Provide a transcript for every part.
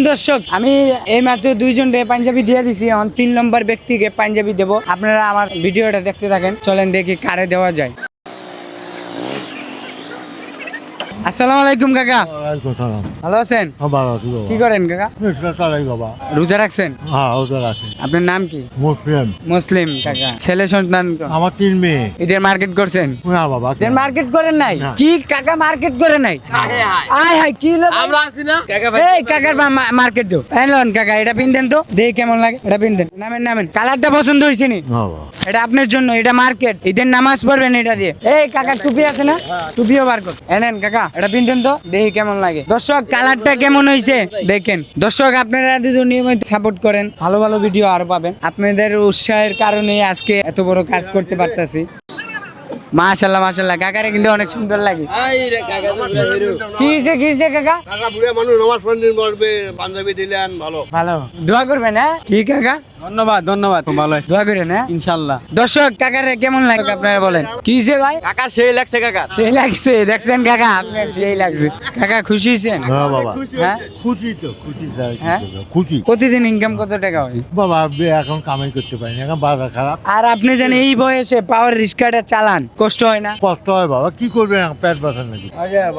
দর্শক আমি এই মাত্র দুইজনকে পাঞ্জাবি দিয়ে দিছি, এখন 3 নম্বর ব্যক্তিকে পাঞ্জাবি দেব। আপনারা আমার ভিডিওটা দেখতে থাকেন, চলেন দেখি কারে দেওয়া যায়। আসসালামু আলাইকুম কাকা। ওয়ালাইকুম সালাম। ভালো আছেন? ভালো আছি বাবা। কি করেন কাকা? রিক্সা চালাই বাবা। রোজা রাখছেন? হ্যাঁ ওদের আছে। আপনার নাম কি? মুসলিম। মুসলিম কাকা। ছেলে সন্তান কত? আমার 3 মেয়ে। ঈদের মার্কেট করছেন? না বাবা। ঈদের মার্কেট করেন নাই? না। কি কাকা মার্কেট করে নাই? আয় হায় কি লোক আমরা আছি না কাকা ভাই। এই কাকার মার্কেট দাও। এলন কাকা এটা পিনদেন তো, দেখি কেমন লাগে। এটা পিনদেন, নামেন। কালারটা পছন্দ হইছে নি? না বাবা। এটা আপনার জন্য, এটা মার্কেট। ঈদের নামাজ পড়বেন এটা দিয়ে। এই কাকা টুপি আছে না? টুপিও বার কর। এনেন কাকা এটা পিনদেন তো, দেখি কেমন লাগে। দর্শক কালারটা কেমন হইছে দেখেন। দর্শক আপনারা দুজন নিয়মিত সাপোর্ট করেন, ভালো ভালো ভিডিও আরো পাবেন। আপনাদের উৎসাহের কারণে আজকে এত বড় কাজ করতে পারতাছি। মাশাআল্লাহ কাকারে কিন্তু অনেক সুন্দর লাগে। কি হইছে কাকা? কাকা বুড়া মানুষ নামাজ পড়তে পারবে, পাঞ্জাবি দিলেন ভালো। ভালো দোয়া করবেন। হ্যাঁ কি কাকা? ধন্যবাদ খুব ভালো দোয়া করেন। হ্যাঁ ইনশাআল্লাহ। দর্শক কাকারে কেমন লাগে আপনারা বলেন। কি হইছে ভাই? কাকা সেই লাগছে কাকা। সেই লাগছে, দেখছেন কাকা আপনার সেই লাগছে। কাকা খুশি হয়েছেন? হ্যাঁ বাবা। হ্যাঁ খুশি তো, খুশি স্যার। হ্যাঁ? খুশি। প্রতিদিন ইনকাম কত টাকা হয়? বাবা এখন কামাই করতে পারিনি, এখন বাজার খারাপ। আর আপনি জানেন এই বয়সে পাওয়ার রিক্সাটা চালান, কষ্ট হয় না? কষ্ট হয় বাবা, কি করবেন পেট বাঁচান নাকি।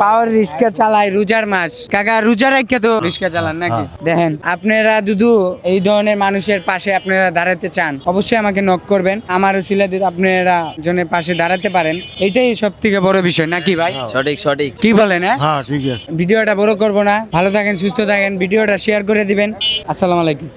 পাওয়ার রিক্সা চালাই রোজার মাস। কাকা রোজা রাখে তো রিক্সা চালান নাকি? দেখেন আপনারা দুদু এই ধরনের মানুষের পাশে আপনারা দাঁড়াতে চান, অবশ্যই আমাকে নক করবেন। আমার উসিলা যদি আপনারা জনের পাশে দাঁড়াতে পারেন, এটাই সব থেকে বড় বিষয় নাকি ভাই? সঠিক কি বলেন? হ্যাঁ হ্যাঁ ঠিক আছে। ভিডিওটা বড় করবো না, ভালো থাকেন, সুস্থ থাকেন, ভিডিওটা শেয়ার করে দিবেন। আসসালামু আলাইকুম।